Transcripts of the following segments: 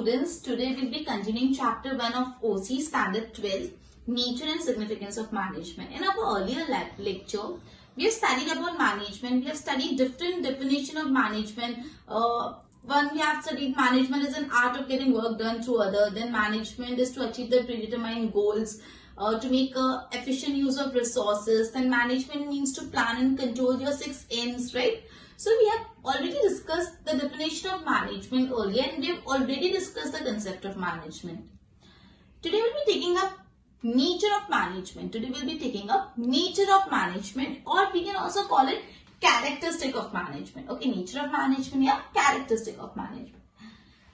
students, today we'll be continuing chapter 1 of OC Standard 12, Nature and Significance of Management. In our earlier lecture, we have studied about management. We have studied different definition of management. One, we have studied management is an art of getting work done through other. Then management is to achieve the predetermined goals, to make efficient use of resources. Then management means to plan and control your 6 N's, right? So we have already discussed the definition of management earlier, and we have already discussed the concept of management. Today we'll be taking up nature of management. Today we'll be taking up nature of management, or we can also call it characteristic of management. Okay, nature of management या characteristic of management.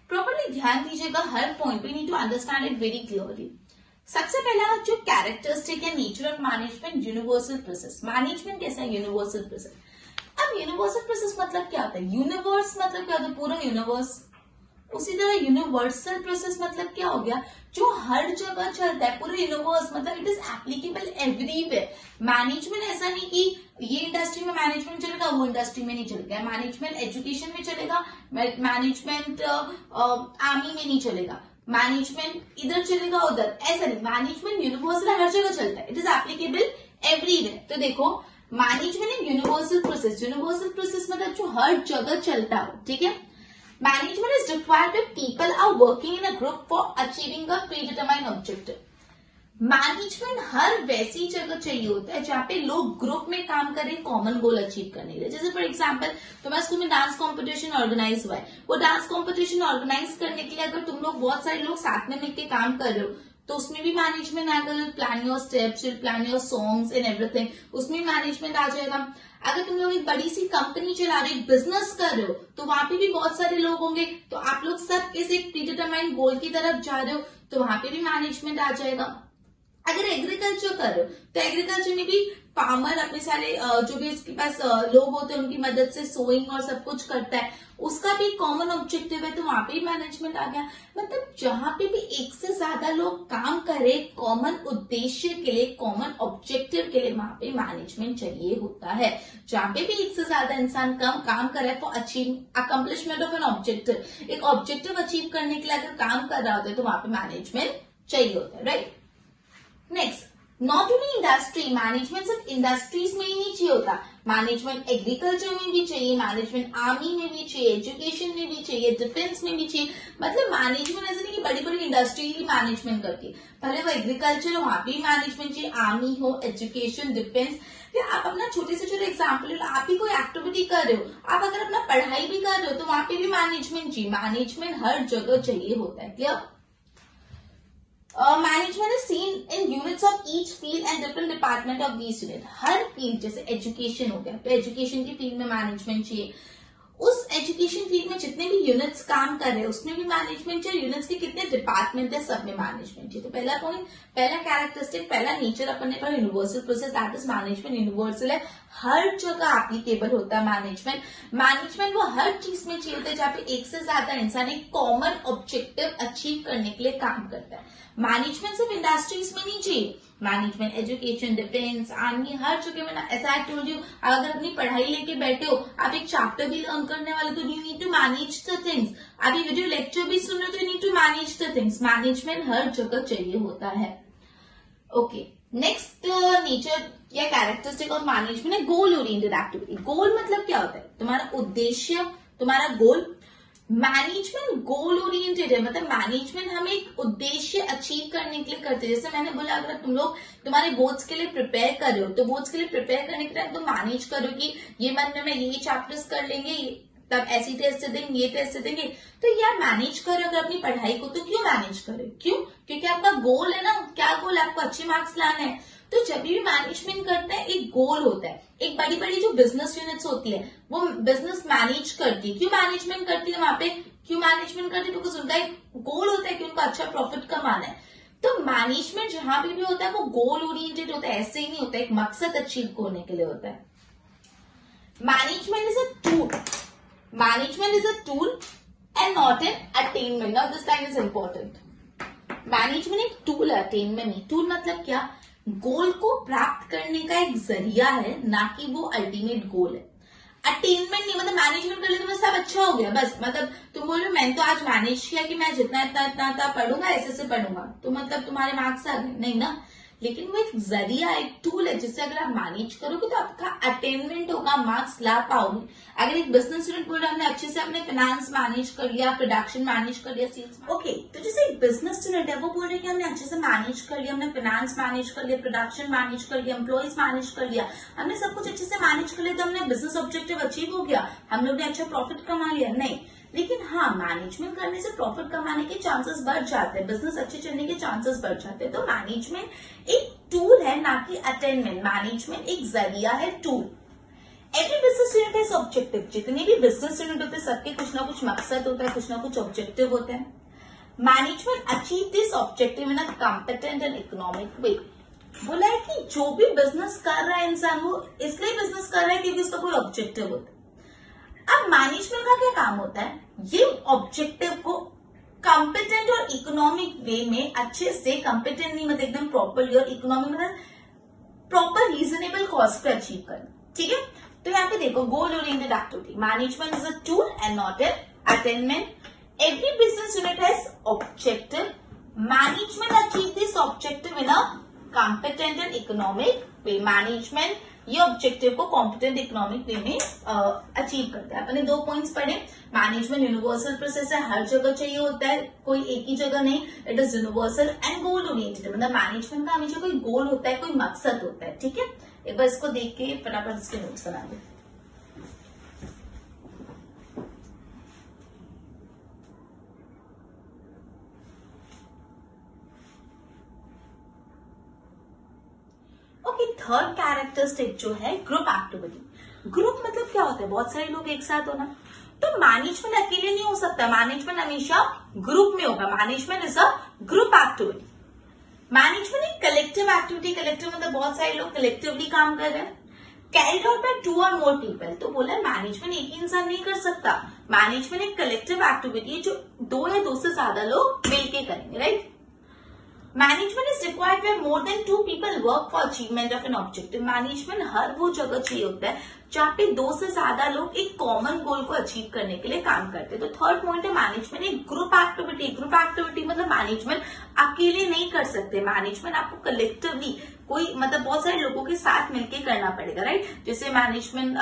Properly ध्यान दीजिएगा हर point पे, need to understand it very clearly. सबसे पहला जो characteristic है nature of management, universal process. Management कैसा है? Universal process. अब यूनिवर्सल प्रोसेस मतलब क्या होता है? यूनिवर्स मतलब क्या होता है? पूरा यूनिवर्स. उसी तरह यूनिवर्सल प्रोसेस मतलब क्या हो गया? जो हर जगह चलता है, पूरा यूनिवर्स मतलब it is applicable everywhere. Management ऐसा नहीं कि ये इंडस्ट्री में मैनेजमेंट चलेगा, वो इंडस्ट्री में नहीं चलेगा. मैनेजमेंट एजुकेशन में चलेगा, मैनेजमेंट आर्मी में नहीं चलेगा, मैनेजमेंट इधर चलेगा उधर, ऐसा नहीं. मैनेजमेंट यूनिवर्सल हर जगह चलता है, इट इज एप्लीकेबल एवरीवेयर. तो देखो, मैनेजमेंट एक यूनिवर्सल प्रोसेस. यूनिवर्सल प्रोसेस मतलब जो हर जगह चलता हो, ठीक है. Management is required when people are working in a group for achieving a predetermined objective. Management हर वैसी जगह चाहिए होता है जहां पे लोग ग्रुप में काम करें कॉमन गोल अचीव करने के लिए. जैसे फॉर एग्जांपल, तुम्हारे स्कूल में डांस कंपटीशन ऑर्गेनाइज हुआ है. वो डांस कंपटीशन ऑर्गेनाइज करने के लिए अगर तुम लोग बहुत सारे लोग साथ में मिलकर काम कर रहे हो, तो उसमें भी मैनेजमेंट आएगा. Plan your steps, plan your songs and everything, उसमें मैनेजमेंट आ जाएगा. अगर तुम लोग एक बड़ी सी कंपनी चला रहे हो, एक बिजनेस कर रहे हो, तो वहां पे भी बहुत सारे लोग होंगे, तो आप लोग सब किसी एक प्रीडिटरमाइंड गोल की तरफ जा रहे हो, तो वहां पे भी मैनेजमेंट आ जाएगा. अगर एग्रीकल्चर कर रहे हो, तो एग्रीकल्चर में भी फार्मर अपने सारे जो भी इसके पास लोग होते हैं उनकी मदद से सोइंग और सब कुछ करता है, उसका भी कॉमन ऑब्जेक्टिव है, तो वहां पे मैनेजमेंट आ गया. मतलब जहां पे भी एक से ज्यादा लोग काम करे कॉमन उद्देश्य के लिए, कॉमन ऑब्जेक्टिव के लिए, वहां पे मैनेजमेंट चाहिए होता है. जहां पे भी एक से ज्यादा इंसान काम कर रहा है for achieve accomplishment of an objective, एक ऑब्जेक्टिव अचीव करने के लिए अगर काम कर रहा होता है, तो वहां पे मैनेजमेंट चाहिए होता है, right. Next, not only industry. Management सिर्फ इंडस्ट्रीज में ही नहीं चाहिए होता, मैनेजमेंट एग्रीकल्चर में भी चाहिए, मैनेजमेंट आर्मी में भी चाहिए, एजुकेशन में भी चाहिए, डिफेंस में भी चाहिए. मतलब मैनेजमेंट ऐसे नहीं कि बड़ी बड़ी इंडस्ट्री ही मैनेजमेंट करती है. पहले वो एग्रीकल्चर हो, वहां भी मैनेजमेंट चाहिए, आर्मी हो, एजुकेशन, डिफेंस. फिर आप अपना छोटे से छोटे एग्जाम्पल लो, आप भी कोई एक्टिविटी कर रहे हो, आप अगर अपना पढ़ाई भी कर रहे हो, तो वहां पे भी मैनेजमेंट चाहिए. मैनेजमेंट हर जगह चाहिए होता है. Clear? Management is seen in units of each field and different department of these unit. Her field, जैसे एजुकेशन हो गया, तो एजुकेशन की फील्ड में मैनेजमेंट चाहिए. उस एजुकेशन फील्ड में जितने भी यूनिट्स काम कर रहे हैं उसमें भी मैनेजमेंट चाहिए. यूनिट्स के कितने डिपार्टमेंट है, सब में मैनेजमेंट चाहिए. तो पहला पॉइंट, पहला कैरेक्टरिस्टिक, पहला नेचर अपन ने पढ़ा universal process, that is management universal है, हर जगह एप्लीकेबल होता है मैनेजमेंट. मैनेजमेंट वो हर चीज में चाहिए होता है जहाँ पे एक से ज्यादा इंसान एक कॉमन ऑब्जेक्टिव अचीव करने के लिए काम करता है. मैनेजमेंट सिर्फ इंडस्ट्रीज में नहीं चाहिए, मैनेजमेंट एजुकेशन, डिफेंस, आर्मी, हर जगह में. ऐसा आई टोल्ड यू, अगर अपनी पढ़ाई लेके बैठे हो, आप एक चैप्टर भी लर्न करने वाले, तो you need to manage the things. आप ये वीडियो लेक्चर भी सुन रहे हो, तो you need to manage the things. Management हर जगह चाहिए होता है. ओके, नेक्स्ट नेचर या कैरेक्टरिस्टिक ऑफ मैनेजमेंट है गोल ओरिएंटेड एक्टिविटी. गोल मतलब क्या होता है? तुम्हारा उद्देश्य, तुम्हारा गोल. मैनेजमेंट गोल ओरिएंटेड है, मतलब मैनेजमेंट हमें एक उद्देश्य अचीव करने के लिए करते हैं. जैसे मैंने बोला, अगर तुम लोग तुम्हारे बोर्ड्स के लिए प्रिपेयर कर रहे हो, तो बोर्ड्स के लिए प्रिपेयर करने के लिए तुम मैनेज करो कि ये मंथ में ये चैप्टर्स कर लेंगे, तब ऐसी टेस्ट देंगे, ये टेस्ट देंगे. तो यार मैनेज करो अगर अपनी पढ़ाई को, तो क्यों मैनेज करो? क्यों? क्योंकि आपका गोल है ना. क्या गोल? आपको अच्छे मार्क्स लाना है. तो जब भी मैनेजमेंट करते हैं, एक गोल होता है. एक बड़ी बड़ी जो बिजनेस यूनिट्स होती है, वो बिजनेस मैनेज करती है. क्यों मैनेजमेंट करती है वहां पे? क्यों मैनेजमेंट करती है? बिकॉज उनका एक गोल होता है कि उनको अच्छा प्रॉफिट कमाना है. तो मैनेजमेंट जहां भी होता है वो गोल ओरिएंटेड होता है, ऐसे ही नहीं होता है, एक मकसद अचीव होने के लिए होता है. Management is a tool. Management is a tool and not an attainment. Now this line is important. Management एक टूल है, अटेनमेंट नहीं. टूल मतलब क्या? गोल को प्राप्त करने का एक जरिया है, ना कि वो अल्टीमेट गोल है. अटेनमेंट नहीं, मतलब मैनेजमेंट कर लिया तो बस सब अच्छा हो गया बस, मतलब तुम बोल रहे हो मैंने तो आज मैनेज किया कि मैं जितना इतना इतना इतना पढ़ूंगा ऐसे पढ़ूंगा तो मतलब तुम्हारे मार्क्स आ गए, नहीं ना। लेकिन वो एक जरिया, एक टूल है जिससे अगर आप मैनेज करोगे तो आपका अटेनमेंट होगा, मार्क्स ला पाओगे। अगर एक बिजनेस स्टूडेंट बोल रहा है हमने अच्छे से अपने फाइनेंस मैनेज कर लिया, प्रोडक्शन मैनेज कर लिया, सेल्स, ओके, तो जैसे एक बिजनेस स्टूडेंट है वो बोल रहे हैं कि हमने अच्छे से मैनेज कर लिया, हमने फाइनेंस मैनेज कर लिया, प्रोडक्शन मैनेज कर लिया, एम्प्लॉइज मैनेज कर लिया, हमने सब कुछ अच्छे से मैनेज कर लिया तो हमने बिजनेस ऑब्जेक्टिव अचीव हो गया, हम लोग ने अच्छा प्रॉफिट कमा लिया, नहीं। लेकिन हाँ, मैनेजमेंट करने से प्रॉफिट कमाने के चांसेस बढ़ जाते हैं, बिजनेस अच्छे चलने के चांसेस बढ़ जाते हैं। तो मैनेजमेंट एक टूल है, ना कि अटेनमेंट। मैनेजमेंट एक जरिया है, tool. Every business student has objective. जितने भी बिजनेस स्टूडेंट होते हैं सबके कुछ ना कुछ मकसद होता है, कुछ ना कुछ ऑब्जेक्टिव होते हैं। Management achieve this objective in a competent and economic वे। बोला है कि जो भी बिजनेस कर रहा है इंसान, वो इसलिए बिजनेस कर रहा है क्योंकि उसका कोई ऑब्जेक्टिव होता है। अब मैनेजमेंट का क्या काम होता है, ये ऑब्जेक्टिव को कॉम्पिटेंट और इकोनॉमिक वे में अच्छे से, कॉम्पिटेंट नहीं मतलब एकदम प्रॉपरली, और इकोनॉमिक मतलब प्रॉपर रीजनेबल कॉस्ट पे अचीव करना, ठीक है। तो यहाँ पे देखो, goal oriented activity, management is a tool and not an attainment. Every business unit has objective, management achieve this objective in a competent and economic way. Management ये objective को कॉम्पिटेंट इकोनॉमिक वे में अचीव करता है। अपने 2 points पढ़े। Management universal process है, हर जगह चाहिए होता है, कोई एक ही जगह नहीं। It is universal and goal oriented, मतलब मैनेजमेंट का हमेशा कोई गोल होता है, कोई मकसद होता है, ठीक है। एक बार इसको देख के फटाफट इसके नोट्स बना दो। थर्ड कैरेक्टरिस्टिक जो है ग्रुप एक्टिविटी। ग्रुप मतलब क्या होता है, बहुत सारे लोग एक साथ होना। तो मैनेजमेंट अकेले नहीं हो सकता, मैनेजमेंट हमेशा ग्रुप में होगा। Management is a group activity. Management एक कलेक्टिव एक्टिविटी, कलेक्टिव मतलब बहुत सारे लोग कलेक्टिवली काम कर रहे हैं, कैरिड आउट बाय 2 और मोर पीपल। तो बोला मैनेजमेंट एक ही इंसान नहीं कर सकता, मैनेजमेंट एक कलेक्टिव एक्टिविटी है जो 2 या 2 से ज्यादा लोग मिलकर करेंगे, right. Management is required where more than 2 people work for achievement of an objective. Management हर वो जगह चाहिए होता है जहाँ पे 2 से ज्यादा लोग एक कॉमन गोल को अचीव करने के लिए काम करते हैं। तो थर्ड पॉइंट है मैनेजमेंट एक ग्रुप एक्टिविटी। ग्रुप एक्टिविटी मतलब मैनेजमेंट अकेले नहीं कर सकते, मैनेजमेंट आपको कलेक्टिवली कोई मतलब बहुत सारे लोगों के साथ मिलके करना पड़ेगा, राइट। जैसे मैनेजमेंट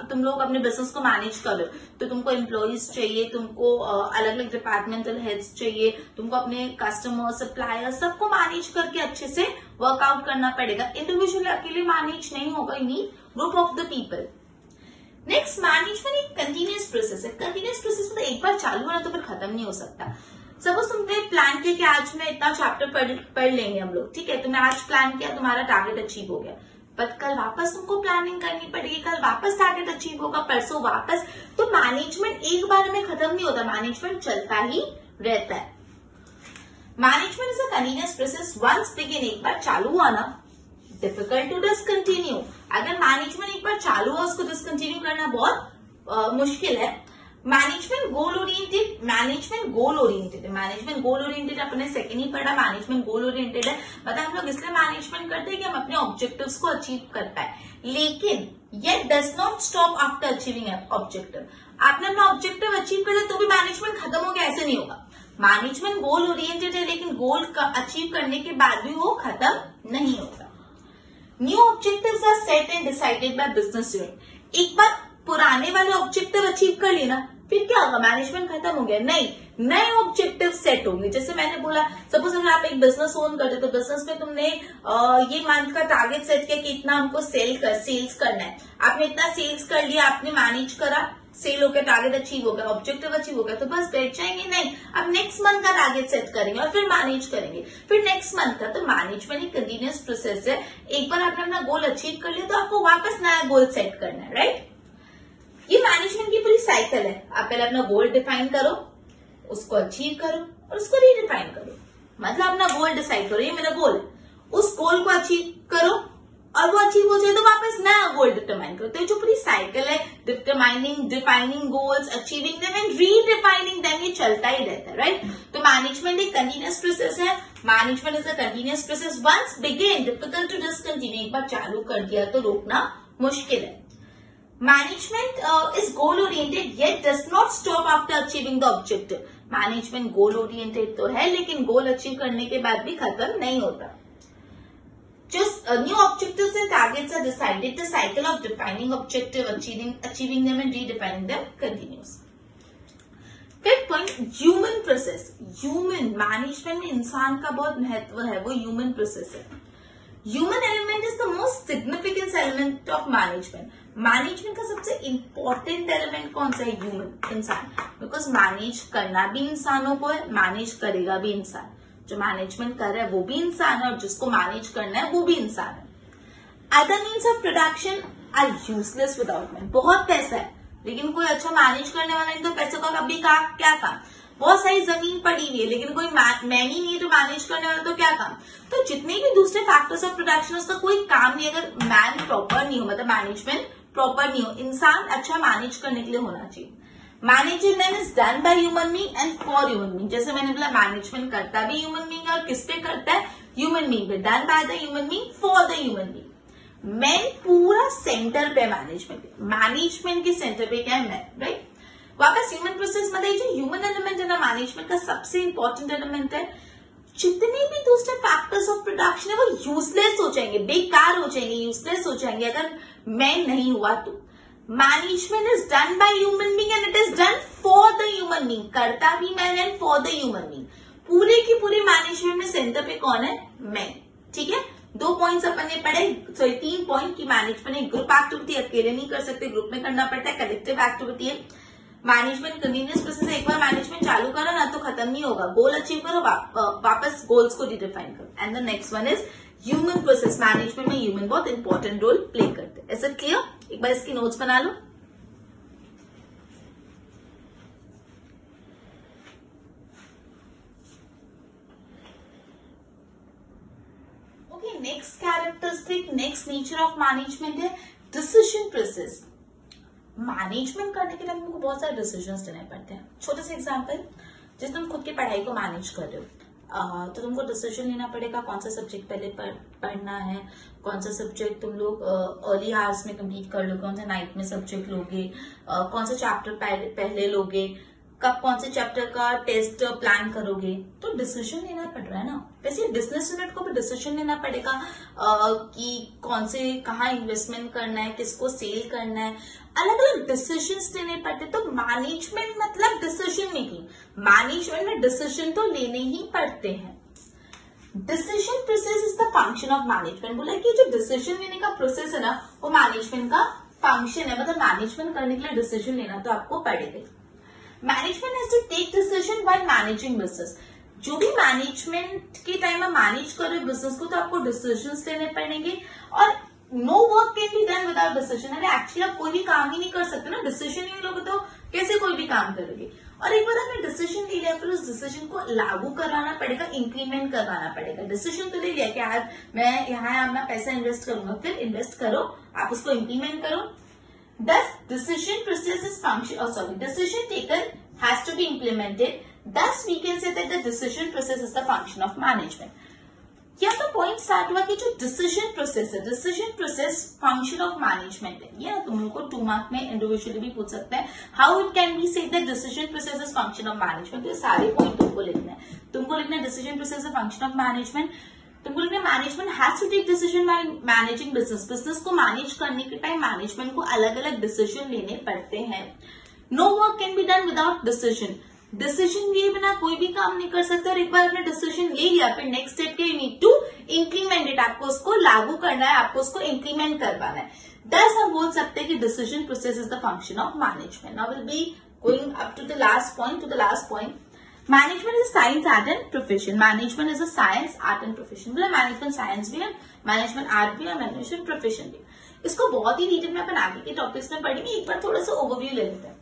तुम लोग अपने बिजनेस को मैनेज कर रहे हो तो तुमको एम्प्लॉइज चाहिए, तुमको अलग अलग डिपार्टमेंटल हेड्स चाहिए, तुमको अपने कस्टमर, सप्लायर सबको मैनेज करके अच्छे से वर्कआउट करना पड़ेगा। इंडिविजुअली अकेले मैनेज नहीं होगा, you need group of the people. Next, management एक कंटिन्यूअस प्रोसेस है। कंटिन्यूअस प्रोसेस मतलब एक बार चालू है ना तो फिर खत्म नहीं हो सकता। सपोज तुमने प्लान किया कि आज मैं इतना चैप्टर पढ़ लेंगे हम लोग, ठीक है। तुमने आज प्लान किया, तुम्हारा टारगेट अचीव हो गया, पर कल वापस तुमको प्लानिंग करनी पड़ेगी, कल वापस टारगेट अचीव होगा, परसों वापस। तो मैनेजमेंट एक बार में खत्म नहीं होता, मैनेजमेंट चलता ही रहता है। Management is a continuous process, once begin, एक बार चालू हुआ ना, डिफिकल्ट टू डिसकंटिन्यू। अगर मैनेजमेंट एक बार चालू हुआ उसको डिसकंटिन्यू करना बहुत मुश्किल है। Management goal oriented, management goal oriented है। मैनेजमेंट गोल ओरिएंटेड अपने सेकंड ही पढ़ा, मैनेजमेंट गोल ओरिएंटेड है। मतलब हम लोग इसलिए मैनेजमेंट करते हैं कि हम अपने ऑब्जेक्टिव्स को अचीव कर पाए, लेकिन ये does not stop after achieving objective. आपने अपना ऑब्जेक्टिव अचीव कर लिया तो भी मैनेजमेंट खत्म हो गया, ऐसे नहीं होगा। मैनेजमेंट गोल ओरिएंटेड है, लेकिन गोल अचीव करने के बाद भी वो खत्म नहीं होता। New objectives are set and decided by business unit. एक बार पुराने वाले ऑब्जेक्टिव अचीव कर लिए ना, फिर क्या होगा, मैनेजमेंट खत्म हो गया, नहीं, नए ऑब्जेक्टिव सेट होंगे। जैसे मैंने बोला, सपोज अगर आप एक बिजनेस ओन करते तो बिजनेस में तुमने ये मंथ का टारगेट सेट किया कि इतना हमको सेल्स करना है, आपने इतना सेल्स कर लिया, आपने मैनेज करा, सेल हो गया, टारगेट अचीव हो गया, ऑब्जेक्टिव अचीव हो गया, तो बस बैठ जाएंगे, नहीं, अब नेक्स्ट मंथ का टारगेट सेट करेंगे और फिर मैनेज करेंगे, फिर नेक्स्ट मंथ का। तो मैनेजमेंट एक कंटिन्यूअस प्रोसेस है। एक बार आपने अपना गोल अचीव कर लिया तो आपको वापस नया गोल सेट करना है, राइट। ये मैनेजमेंट की पूरी साइकिल है। आप पहले अपना गोल डिफाइन करो, उसको अचीव करो और उसको रीडिफाइन करो। मतलब अपना गोल डिसाइड करो, ये मेरा गोल है, उस गोल को अचीव करो और वो अचीव हो जाए तो वापस नया गोल डिटरमाइन करो। तो ये जो पूरी साइकिल है, defining goals, achieving them and redefining them, ये चलता ही रहता है, राइट। तो मैनेजमेंट एक कंटिन्यूअस प्रोसेस है। Management is a continuous process, once begin difficult to discontinue. एक बार चालू कर दिया तो रोकना मुश्किल है। Management is goal oriented yet does not stop after achieving the objective. Management goal oriented तो है लेकिन goal achieve करने के बाद भी खत्म नहीं होता. Just new objectives and targets are decided. The cycle of defining objective, achieving them and redefining them continues. Fifth point, human process. Human management में इंसान का बहुत महत्व है, वो human process है. Human element is the most significant element of management. Management का सबसे इंपॉर्टेंट एलिमेंट कौन सा है? ह्यूमन, इंसान. बिकॉज मैनेज करना भी इंसानों को है, मैनेज करेगा भी इंसान. जो मैनेजमेंट कर रहा है वो भी इंसान है और जिसको मैनेज करना है वो भी इंसान है. Other means of production are useless without man. बहुत पैसा है लेकिन कोई अच्छा मैनेज करने वाला नहीं तो पैसे का अभी क्या काम. बहुत सारी जमीन पड़ी हुई है लेकिन कोई मैन ही नहीं तो मैनेज करने वाला तो क्या काम. तो जितने भी दूसरे फैक्टर्स ऑफ प्रोडक्शन उसका कोई काम नहीं अगर मैन प्रॉपर नहीं हो, मतलब मैनेजमेंट प्रॉपर नहीं हो. इंसान अच्छा मैनेज करने के लिए होना चाहिए. Managing then is done by human being and for human being. जैसे मैंने बोला मैनेजमेंट करता भी ह्यूमन बीइंग और किस पे करता है? ह्यूमन बीइंग पे. Done by the human being for the human being. Man पूरा सेंटर पे मैनेजमेंट के सेंटर पे क्या है? मैन. राइट. वापस ह्यूमन प्रोसेस मध्ये जो ह्यूमन एलिमेंट है ना मैनेजमेंट का सबसे इंपॉर्टेंट एलिमेंट है. जितने भी दूसरे फैक्टर्स ऑफ प्रोडक्शन है वो यूजलेस हो जाएंगे, बेकार हो जाएंगे, यूजलेस हो जाएंगे अगर मैन नहीं हुआ तो. Management is done by human being and it is done for the human being. करता भी man and for the human being. पूरे की पूरी मैनेजमेंट में सेंटर पे कौन है? मैन. ठीक है. 2 पॉइंट्स अपन ने पढ़े, सॉरी 3 पॉइंट की मैनेजमेंट एक ग्रुप एक्टिविटी, अकेले नहीं कर सकते, ग्रुप में करना पड़ता है, कलेक्टिव एक्टिविटी है. मैनेजमेंट कंटिन्यूस प्रोसेस है. एक बार मैनेजमेंट चालू करो ना तो खत्म नहीं होगा. गोल अचीव करो, वापस गोल्स को रिडिफाइन करो. And the next one is human process. Management में ह्यूमन बहुत इंपॉर्टेंट रोल प्ले करते हैं. ऐसा क्लियर? एक बार इसकी नोट्स बना लो. Okay, next characteristic, next nature of management है डिसीजन प्रोसेस. मैनेजमेंट करने के लिए हमको बहुत सारे डिसीजंस लेने पड़ते हैं. छोटे से एग्जांपल, जैसे तुम खुद की पढ़ाई को मैनेज कर रहे हो तो तुमको डिसीजन लेना पड़ेगा कौन सा सब्जेक्ट पहले पढ़ना है, कौन सा सब्जेक्ट तुम लोग अर्ली आवर्स में कंप्लीट कर लोगे, कौन सा नाइट में सब्जेक्ट लोगे, कौन सा चैप्टर पहले लोगे, कब कौन से चैप्टर का टेस्ट प्लान करोगे. तो डिसीजन लेना पड़ रहा है ना. वैसे बिजनेस यूनिट को भी डिसीजन लेना पड़ेगा कि कौन से कहाँ इन्वेस्टमेंट करना है, किसको सेल करना है, अलग अलग डिसीजंस लेने पड़ते. तो मैनेजमेंट मतलब डिसीजन मेकिंग. मैनेजमेंट में डिसीजन तो लेने ही पड़ते हैं. Decision process is the function of management. बोला कि जो डिसीजन लेने का प्रोसेस है ना वो मैनेजमेंट का फंक्शन है. मतलब मैनेजमेंट करने के लिए डिसीजन लेना तो आपको पड़ेगा. Management has to take decision while managing business. जो भी मैनेजमेंट के टाइम में मैनेज कर रहे बिजनेस को तो आपको डिसीजंस लेने पड़ेंगे. और no work can be done without decision. अरे एक्चुअली आप कोई भी काम ही नहीं कर सकते ना. डिसीजन नहीं लोगे तो कैसे कोई भी काम करोगे. और एक बार आपने डिसीजन ले लिया फिर उस डिसीजन को लागू करवाना पड़ेगा, इंप्लीमेंट करवाना पड़ेगा. डिसीजन तो ले लिया कि आज मैं यहाँ अपना पैसा इन्वेस्ट करूंगा, फिर इन्वेस्ट करो, आप उसको इंप्लीमेंट करो. Thus, decision process is decision taken has to be implemented. Thus, we can say that the decision process is the function of management. यहाँ तो पॉइंट स्टार्ट हुआ कि जो डिसीजन प्रोसेस है, decision process function of management है. ये ना तुम लोग को 2 मार्क में इंडिविजुअली भी पूछ सकते हैं. How it can be said that decision process is function of management. ये सारे पॉइंट तुमको लिखना है. तुमको लिखना है decision process is function of management. तुमको लिखना है management has to take decision by managing business. Business को मैनेज करने के टाइम मैनेजमेंट को अलग अलग डिसीजन लेने पड़ते हैं. No work can be done without decision. Decision लिए बिना कोई भी काम नहीं कर सकते. और एक बार आपने डिसीजन ले लिया फिर नेक्स्ट स्टेप के you need to implement it. आपको उसको लागू करना है, आपको उसको इंप्लीमेंट करवाना है. दस हम बोल सकते हैं कि decision process is the function of management. Now will be going up to the last point. Management is science, art and profession. Management is a science, art and profession. मतलब मैनेजमेंट साइंस भी है, management art भी है, management profession भी. इसको बहुत ही detail में अपन आगे के टॉपिक्स में पढ़ेंगे. एक बार थोड़ा सा ओवरव्यू ले लेते हैं.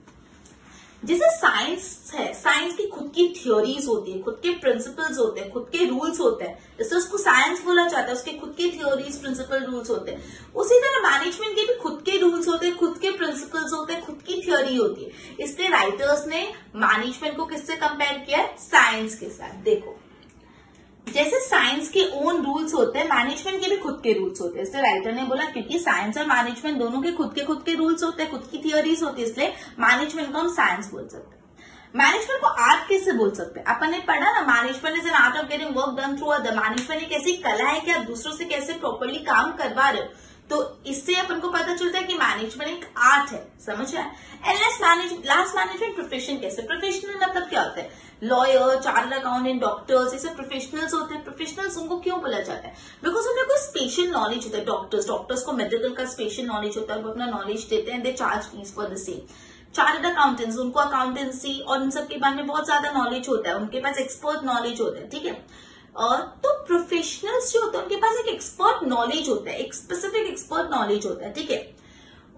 जैसे साइंस है, साइंस की खुद की थ्योरीज होती है, खुद के प्रिंसिपल्स होते हैं, खुद के रूल्स होते हैं. जैसे उसको साइंस बोला जाता है, उसके खुद के थ्योरीज, प्रिंसिपल, रूल्स होते हैं. उसी तरह मैनेजमेंट के भी खुद के रूल्स होते हैं, खुद के प्रिंसिपल्स होते हैं, खुद की थ्योरी होती है. इसलिए राइटर्स ने मैनेजमेंट को किससे कंपेयर किया है? साइंस के साथ. देखो जैसे साइंस के ओन रूल्स होते हैं, मैनेजमेंट के भी खुद के रूल्स होते हैं। इसलिए राइटर ने बोला क्योंकि साइंस और मैनेजमेंट दोनों के खुद के रूल्स होते हैं, खुद की थियोरीज होती है, इसलिए मैनेजमेंट को हम साइंस बोल सकते हैं। मैनेजमेंट को आर्ट कैसे बोल सकते हैं? अपन ने पढ़ा ना, management is an art of getting work done through other. Management एक ऐसी कला है कि आप दूसरों से कैसे प्रॉपरली काम करवा रहे हो। तो इससे अपन को पता चलता है कि मैनेजमेंट एक आर्ट है, समझ रहे हैं। लास्ट मैनेजमेंट प्रोफेशन कैसे? प्रोफेशनल मतलब क्या होता है? लॉयर, चार्टर्ड अकाउंटेंट, डॉक्टर्स, ये सब प्रोफेशनल्स होते हैं। प्रोफेशनल्स उनको क्यों बोला जाता है? बिकॉज उन्हें कोई स्पेशल नॉलेज होता है। डॉक्टर्स को मेडिकल का स्पेशल नॉलेज होता है, वो अपना नॉलेज देते हैं, they charge fees for the same. Chartered accountants, उनको अकाउंटेंसी और इन सब के बारे में बहुत ज्यादा नॉलेज होता है, उनके पास एक्सपर्ट नॉलेज होता है, ठीक है। तो प्रोफेशनल्स जो होते हैं उनके पास एक एक्सपर्ट नॉलेज होता है, एक स्पेसिफिक एक्सपर्ट नॉलेज होता है, ठीक है।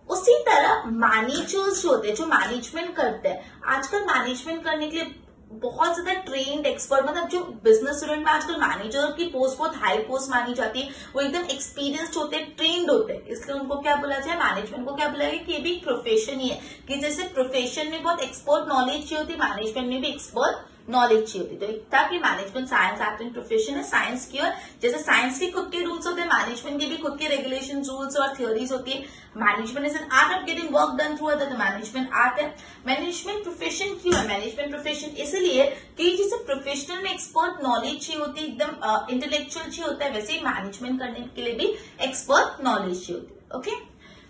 उसी तरह मैनेजर्स जो होते हैं, जो मैनेजमेंट करते हैं, आजकल मैनेजमेंट करने के लिए बहुत ज्यादा ट्रेन्ड एक्सपर्ट, मतलब जो बिजनेस स्टूडेंट में आजकल मैनेजर की पोस्ट बहुत हाई पोस्ट मानी जाती है, वो एकदम एक्सपीरियंस्ड होते हैं, ट्रेन्ड होते हैं, इसलिए उनको क्या बोला जाए? मैनेजमेंट को क्या बोला जाए? कि ये भी प्रोफेशन ही है, कि जैसे प्रोफेशन में बहुत एक्सपर्ट नॉलेज चाहिए होती है, मैनेजमेंट में भी एक्सपर्ट नॉलेज चाहिए होती है। तो था कि management science art and profession है, साइंस की, और जैसे साइंस के खुद के रूल्स होते हैं, मैनेजमेंट के भी खुद के रेगुलेशन, रूल्स और थ्योरीज होती है। Management is an art of getting work done through other, तो मैनेजमेंट आर्ट है। मैनेजमेंट प्रोफेशन क्यों है? मैनेजमेंट प्रोफेशन इसलिए कि जैसे प्रोफेशनल में एक्सपर्ट नॉलेज चाहिए होती है, एकदम इंटेलेक्चुअल चाहिए होता है, वैसे ही मैनेजमेंट करने के लिए भी एक्सपर्ट नॉलेज चाहिए होती है। ओके,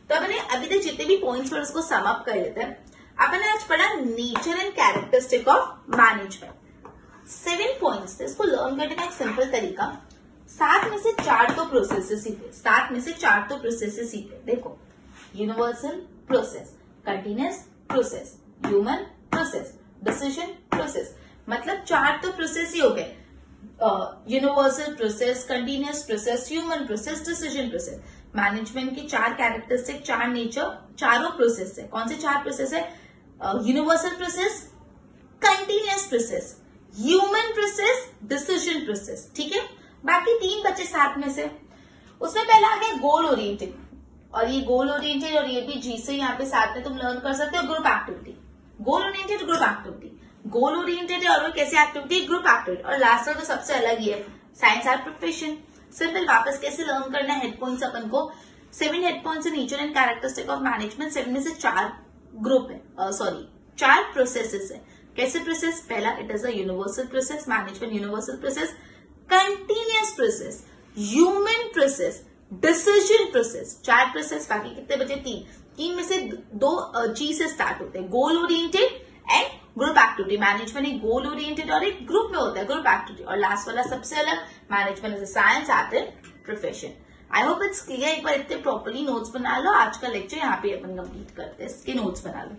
तो अपने अभी तक जितने भी पॉइंट्स पर उसको सम अप कर लेते हैं। अपने आज पढ़ा nature and characteristic of management. 7 points थे, इसको लर्न करने का एक सिंपल तरीका, 7 में से 4 तो प्रोसेसेस ही थे, 7 में से 4 तो प्रोसेसेस ही थे। देखो, universal process, continuous process, human process, decision process, मतलब 4 तो प्रोसेस ही हो गए। Universal process, continuous process, human process, decision process. Management की 4 कैरेक्टरिस्टिक, 4 नेचर, चारों प्रोसेस है। कौन से 4 प्रोसेस है? Universal process, continuous process, human process, decision process, ठीक है। बाकी 3 बचे 7 में से। उसमें पहला आ गया गोल ओरिएंटेड, और ये गोल ओरिएंटेड और ये भी जी से यहाँ पे साथ में तुम लर्न कर सकते हो, group activity. Goal oriented, group activity, goal oriented और वो कैसी एक्टिविटी? Group activity. और लास्ट में तो सबसे अलग ही है, साइंस आर्ट प्रोफेशन। सिंपल, वापस कैसे लर्न करना है हेड पॉइंट्स अपन को? 7 हेड पॉइंट्स है nature and characteristic of management. 7 में से 4 ग्रुप है, 4 प्रोसेसेस है। कैसे प्रोसेस? पहला, it is a universal process, management universal process, continuous process, human process, decision process. 4 process, बाकी कितने बचे? 3 में से 2 जी से स्टार्ट होते हैं, goal oriented and group activity. Management एक गोल ओरिएंटेड और एक ग्रुप में होता है, ग्रुप एक्टिविटी। और लास्ट वाला सबसे अलग, management is science art and profession. I hope it's clear. एक बार इतने प्रॉपर्ली नोट्स बना लो। आज का लेक्चर यहाँ पे अपन कंप्लीट करते हैं, इसके नोट्स बना लो।